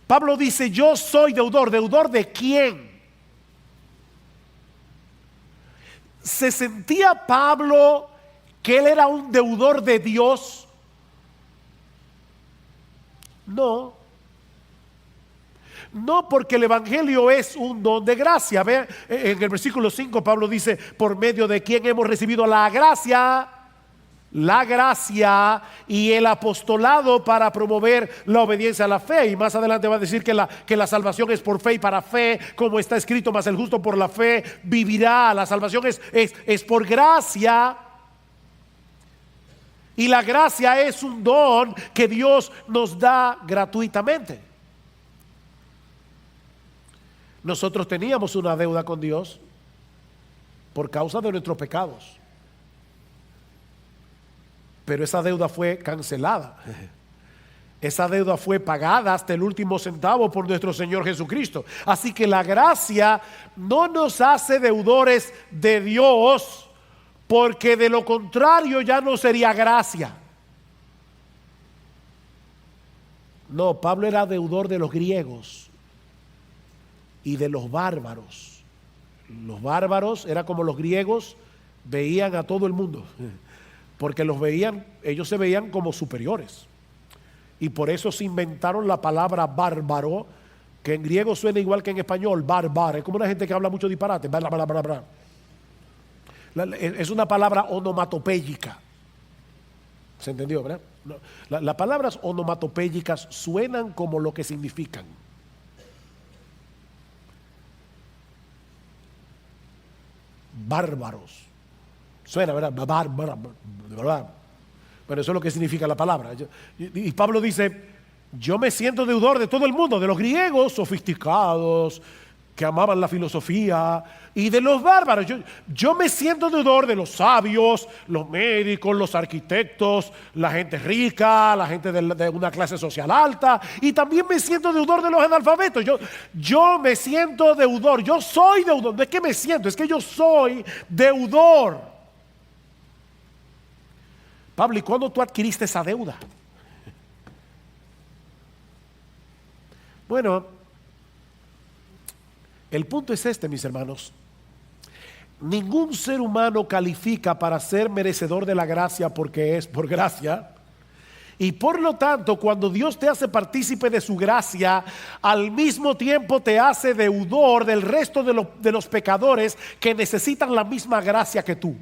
Pablo dice, yo soy deudor. ¿Deudor de quién? ¿Se sentía Pablo que él era un deudor de Dios? No. No, porque el evangelio es un don de gracia. Vean, en el versículo 5 Pablo dice, por medio de quien hemos recibido la gracia y el apostolado para promover la obediencia a la fe. Y más adelante va a decir que la salvación es por fe y para fe, como está escrito, mas el justo por la fe vivirá. La salvación es por gracia. Y la gracia es un don que Dios nos da gratuitamente. Nosotros teníamos una deuda con Dios por causa de nuestros pecados. Pero esa deuda fue cancelada. Esa deuda fue pagada hasta el último centavo por nuestro Señor Jesucristo. Así que la gracia no nos hace deudores de Dios, porque de lo contrario ya no sería gracia. No, Pablo era deudor de los griegos y de los bárbaros. Los bárbaros era como los griegos veían a todo el mundo, porque ellos se veían como superiores. Y por eso se inventaron la palabra bárbaro, que en griego suena igual que en español, barbar. Es como una gente que habla mucho disparate. Es una palabra onomatopéyica. ¿Se entendió, verdad? Las palabras onomatopéyicas suenan como lo que significan. Bárbaros. Suena, ¿verdad? ¿Verdad? Bueno, eso es lo que significa la palabra. Y Pablo dice, yo me siento deudor de todo el mundo, de los griegos sofisticados, que amaban la filosofía, y de los bárbaros. Yo me siento deudor de los sabios, los médicos, los arquitectos, la gente rica, la gente de una clase social alta, y también me siento deudor de los analfabetos. Yo me siento deudor, yo soy deudor. No es que me siento, es que yo soy deudor. Pablo, ¿y cuándo tú adquiriste esa deuda? Bueno, el punto es este, mis hermanos. Ningún ser humano califica para ser merecedor de la gracia porque es por gracia. Y por lo tanto, cuando Dios te hace partícipe de su gracia, al mismo tiempo te hace deudor del resto de los pecadores que necesitan la misma gracia que tú.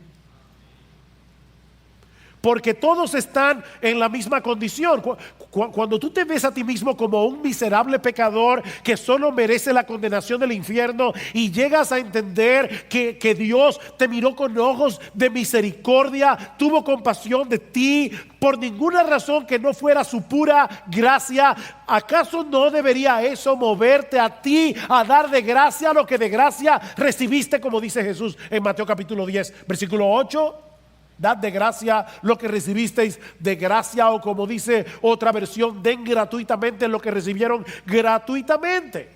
Porque todos están en la misma condición. Cuando tú te ves a ti mismo como un miserable pecador que solo merece la condenación del infierno, y llegas a entender que Dios te miró con ojos de misericordia, tuvo compasión de ti por ninguna razón que no fuera su pura gracia, ¿acaso no debería eso moverte a ti a dar de gracia lo que de gracia recibiste, como dice Jesús en Mateo capítulo 10, versículo 8? Dad de gracia lo que recibisteis de gracia, o como dice otra versión, den gratuitamente lo que recibieron gratuitamente.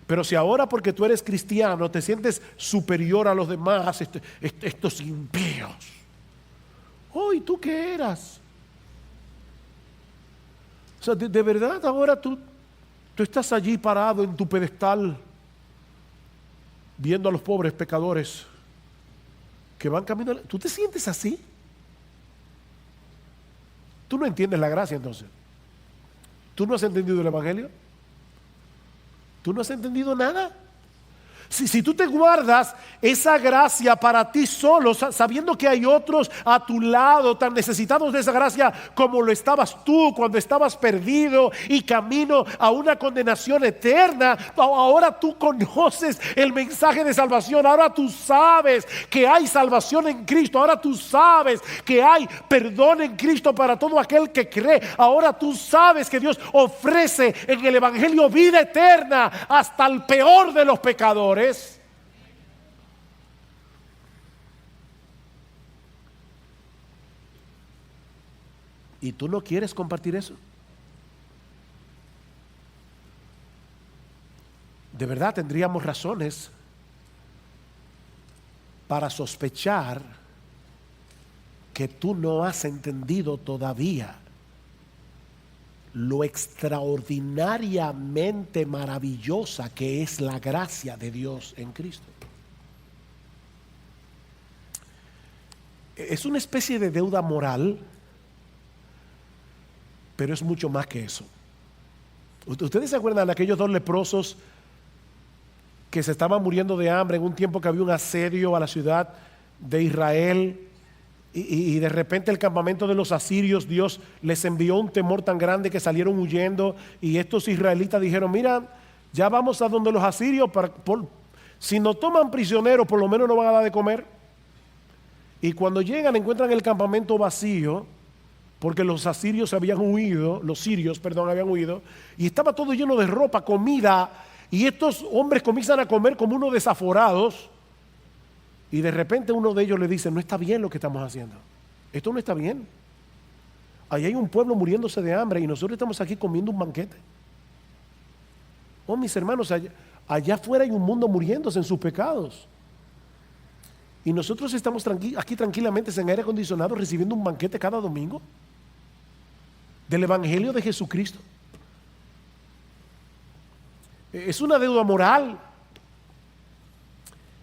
Pero si ahora, porque tú eres cristiano, te sientes superior a los demás, estos impíos, ¿y tú qué eras? O sea, de verdad ahora tú estás allí parado en tu pedestal viendo a los pobres pecadores que van caminando. ¿Tú te sientes así? Tú no entiendes la gracia entonces. ¿Tú no has entendido el evangelio? ¿Tú no has entendido nada? Si tú te guardas esa gracia para ti solo, sabiendo que hay otros a tu lado tan necesitados de esa gracia como lo estabas tú cuando estabas perdido y camino a una condenación eterna, ahora tú conoces el mensaje de salvación. Ahora tú sabes que hay salvación en Cristo. Ahora tú sabes que hay perdón en Cristo para todo aquel que cree. Ahora tú sabes que Dios ofrece en el evangelio vida eterna hasta el peor de los pecadores. ¿Y tú no quieres compartir eso? De verdad tendríamos razones para sospechar que tú no has entendido todavía lo extraordinariamente maravillosa que es la gracia de Dios en Cristo. Es una especie de deuda moral, pero es mucho más que eso. ¿Ustedes se acuerdan de aquellos dos leprosos que se estaban muriendo de hambre en un tiempo que había un asedio a la ciudad de Israel? Y de repente el campamento de los asirios, Dios les envió un temor tan grande que salieron huyendo, y estos israelitas dijeron: mira, ya vamos a donde los asirios, si nos toman prisioneros por lo menos nos van a dar de comer. Y cuando llegan encuentran el campamento vacío, porque los asirios habían huido, los sirios, perdón, habían huido, y estaba todo lleno de ropa, comida, y estos hombres comienzan a comer como unos desaforados. Y de repente uno de ellos le dice: no está bien lo que estamos haciendo, esto no está bien. Ahí hay un pueblo muriéndose de hambre y nosotros estamos aquí comiendo un banquete. Oh, mis hermanos, allá afuera hay un mundo muriéndose en sus pecados. Y nosotros estamos aquí tranquilamente en aire acondicionado recibiendo un banquete cada domingo del Evangelio de Jesucristo. Es una deuda moral,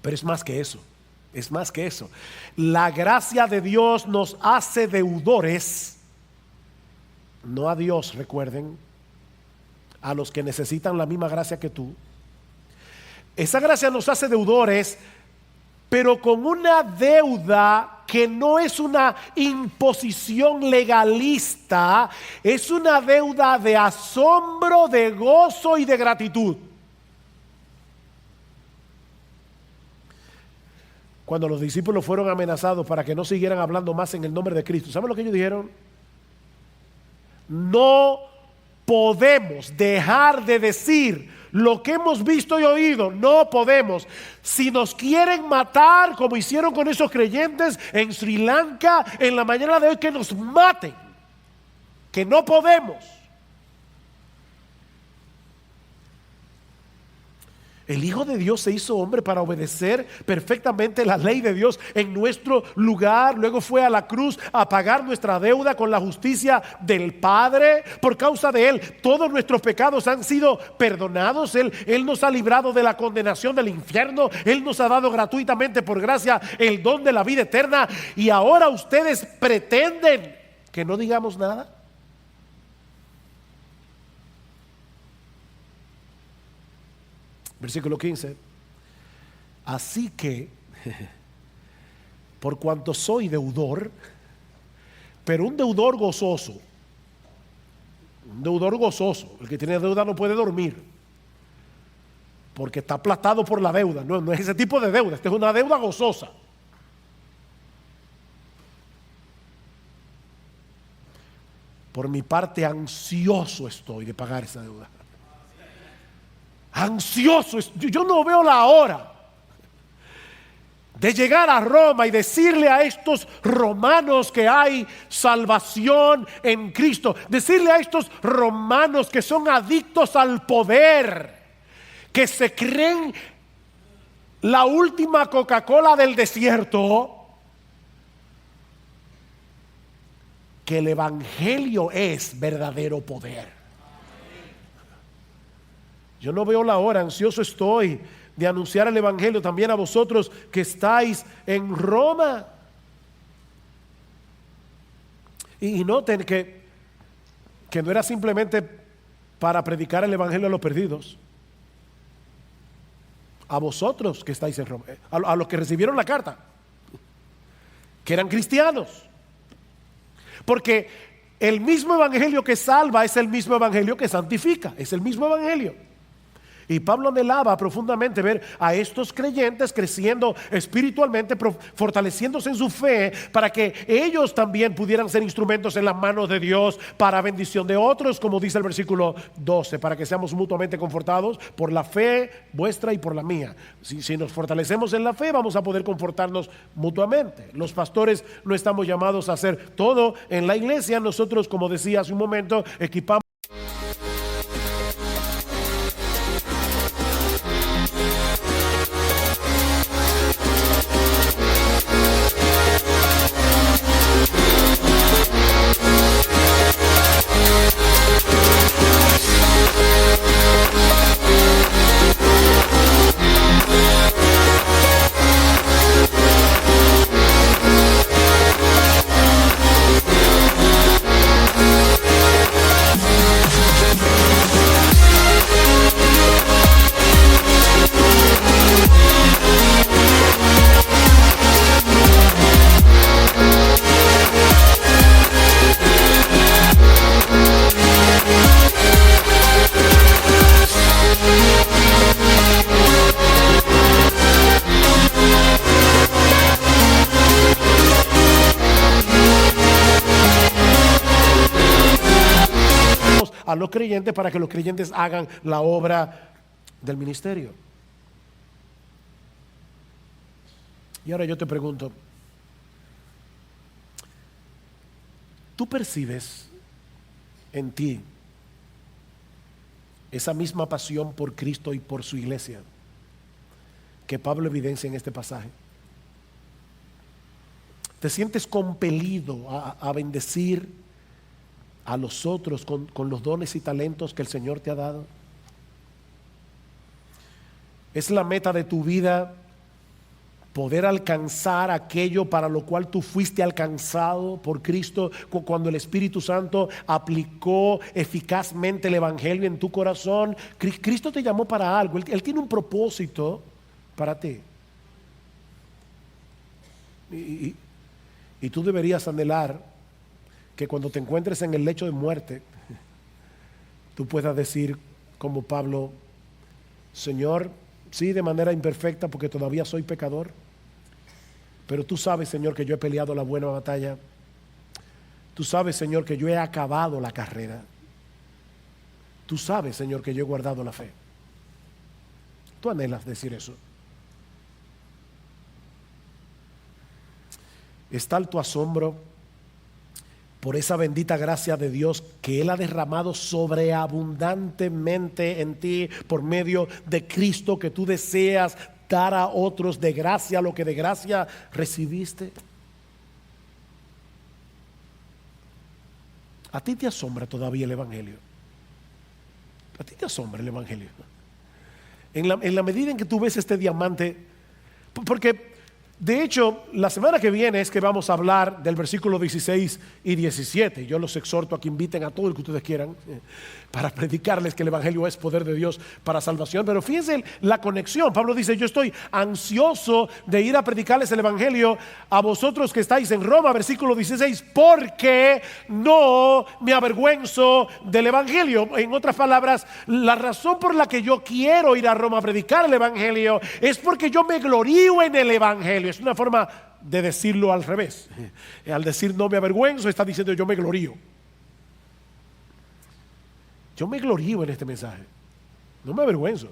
pero es más que eso. Es más que eso. La gracia de Dios nos hace deudores, no a Dios, recuerden, a los que necesitan la misma gracia que tú. Esa gracia nos hace deudores, pero con una deuda que no es una imposición legalista, es una deuda de asombro, de gozo y de gratitud. Cuando los discípulos fueron amenazados para que no siguieran hablando más en el nombre de Cristo, ¿saben lo que ellos dijeron? No podemos dejar de decir lo que hemos visto y oído. No podemos. Si nos quieren matar, como hicieron con esos creyentes en Sri Lanka en la mañana de hoy, que nos maten. Que no podemos. El Hijo de Dios se hizo hombre para obedecer perfectamente la ley de Dios en nuestro lugar. Luego fue a la cruz a pagar nuestra deuda con la justicia del Padre. Por causa de Él, todos nuestros pecados han sido perdonados. Él nos ha librado de la condenación del infierno. Él nos ha dado gratuitamente por gracia el don de la vida eterna. Y ahora ustedes pretenden que no digamos nada. Versículo 15. Así que, por cuanto soy deudor, pero un deudor gozoso, el que tiene deuda no puede dormir, porque está aplastado por la deuda. No es ese tipo de deuda, esta es una deuda gozosa. Por mi parte, ansioso estoy de pagar esa deuda. Ansioso, yo no veo la hora de llegar a Roma y decirle a estos romanos que hay salvación en Cristo, decirle a estos romanos que son adictos al poder, que se creen la última Coca-Cola del desierto, que el Evangelio es verdadero poder. Yo no veo la hora, ansioso estoy de anunciar el Evangelio también a vosotros que estáis en Roma. Y noten que no era simplemente para predicar el Evangelio a los perdidos. A vosotros que estáis en Roma, a los que recibieron la carta, que eran cristianos. Porque el mismo Evangelio que salva es el mismo Evangelio que santifica, es el mismo Evangelio. Y Pablo anhelaba profundamente ver a estos creyentes creciendo espiritualmente, fortaleciéndose en su fe, para que ellos también pudieran ser instrumentos en las manos de Dios para bendición de otros, como dice el versículo 12, para que seamos mutuamente confortados por la fe vuestra y por la mía. Si nos fortalecemos en la fe, vamos a poder confortarnos mutuamente. Los pastores no estamos llamados a hacer todo en la iglesia. Nosotros, como decía hace un momento, equipamos a los creyentes para que los creyentes hagan la obra del ministerio. Y ahora yo te pregunto, ¿tú percibes en ti esa misma pasión por Cristo y por su iglesia que Pablo evidencia en este pasaje? ¿Te sientes compelido a bendecir a los otros con los dones y talentos que el Señor te ha dado? ¿Es la meta de tu vida poder alcanzar aquello para lo cual tú fuiste alcanzado por Cristo cuando el Espíritu Santo aplicó eficazmente el Evangelio en tu corazón? Cristo te llamó para algo, Él tiene un propósito para ti. Y tú deberías anhelar que cuando te encuentres en el lecho de muerte, tú puedas decir como Pablo: Señor, sí, de manera imperfecta, porque todavía soy pecador, pero tú sabes, Señor, que yo he peleado la buena batalla. Tú sabes, Señor, que yo he acabado la carrera. Tú sabes, Señor, que yo he guardado la fe. Tú anhelas decir eso. Es tal tu asombro por esa bendita gracia de Dios que Él ha derramado sobreabundantemente en ti por medio de Cristo, que tú deseas dar a otros de gracia lo que de gracia recibiste. ¿A ti te asombra todavía el Evangelio? ¿A ti te asombra el Evangelio? En la medida en que tú ves este diamante, porque de hecho, la semana que viene es que vamos a hablar del versículo 16 y 17. Yo los exhorto a que inviten a todo el que ustedes quieran para predicarles que el Evangelio es poder de Dios para salvación. Pero fíjense la conexión. Pablo dice: yo estoy ansioso de ir a predicarles el Evangelio a vosotros que estáis en Roma, versículo 16, porque no me avergüenzo del Evangelio. En otras palabras, la razón por la que yo quiero ir a Roma a predicar el Evangelio es porque yo me glorío en el Evangelio. Es una forma de decirlo al revés. Al decir no me avergüenzo, está diciendo yo me glorío. Yo me glorío en este mensaje. No me avergüenzo.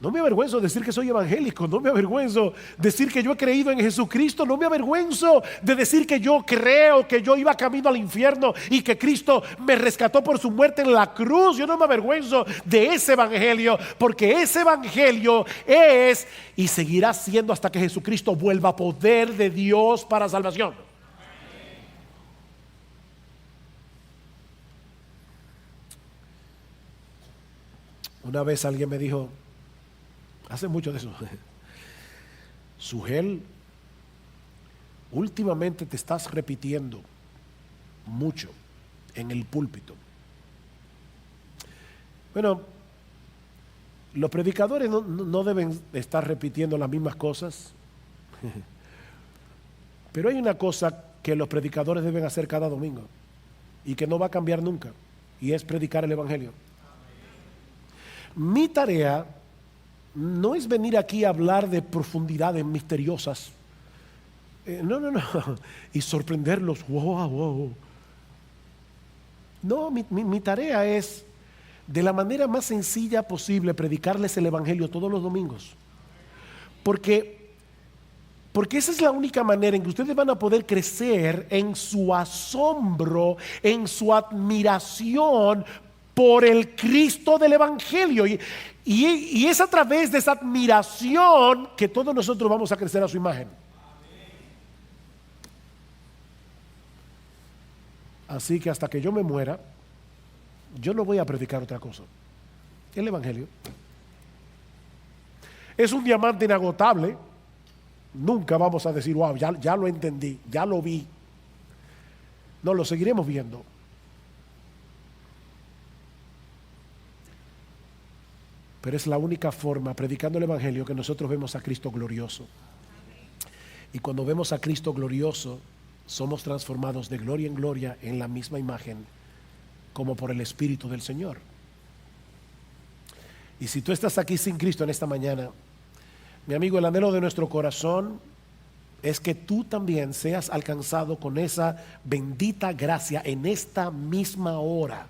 No me avergüenzo de decir que soy evangélico. No me avergüenzo de decir que yo he creído en Jesucristo. No me avergüenzo de decir que yo creo que yo iba camino al infierno y que Cristo me rescató por su muerte en la cruz. Yo no me avergüenzo de ese evangelio, porque ese evangelio es y seguirá siendo hasta que Jesucristo vuelva, poder de Dios para salvación. Una vez alguien me dijo, hace mucho de eso: Sugel, últimamente te estás repitiendo mucho en el púlpito. Bueno, los predicadores no deben estar repitiendo las mismas cosas, pero hay una cosa que los predicadores deben hacer cada domingo y que no va a cambiar nunca, y es predicar el Evangelio. Mi tarea no es venir aquí a hablar de profundidades misteriosas. No. Y sorprenderlos. Wow. No, mi tarea es, de la manera más sencilla posible, predicarles el Evangelio todos los domingos. Porque esa es la única manera en que ustedes van a poder crecer en su asombro, en su admiración por el Cristo del Evangelio. Y es a través de esa admiración que todos nosotros vamos a crecer a su imagen. Así que hasta que yo me muera, yo no voy a predicar otra cosa. El Evangelio es un diamante inagotable. Nunca vamos a decir, wow, ya lo entendí, ya lo vi. No, lo seguiremos viendo. Pero es la única forma, predicando el Evangelio, que nosotros vemos a Cristo glorioso. Y cuando vemos a Cristo glorioso, somos transformados de gloria en gloria en la misma imagen, como por el Espíritu del Señor. Y si tú estás aquí sin Cristo en esta mañana, mi amigo, el anhelo de nuestro corazón es que tú también seas alcanzado con esa bendita gracia en esta misma hora.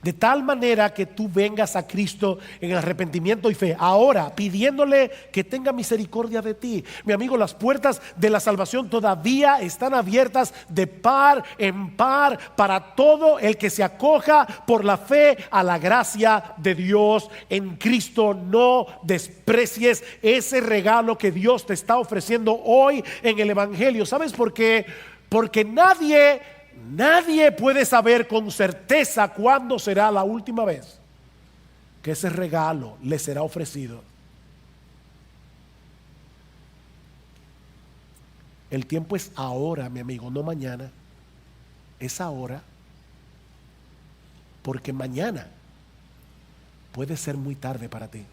De tal manera que tú vengas a Cristo en arrepentimiento y fe, ahora pidiéndole que tenga misericordia de ti. Mi amigo, las puertas de la salvación todavía están abiertas de par en par para todo el que se acoja por la fe a la gracia de Dios en Cristo. No desprecies ese regalo que Dios te está ofreciendo hoy en el Evangelio. ¿Sabes por qué? Porque nadie puede saber con certeza cuándo será la última vez que ese regalo le será ofrecido. El tiempo es ahora, mi amigo, no mañana. Es ahora, porque mañana puede ser muy tarde para ti.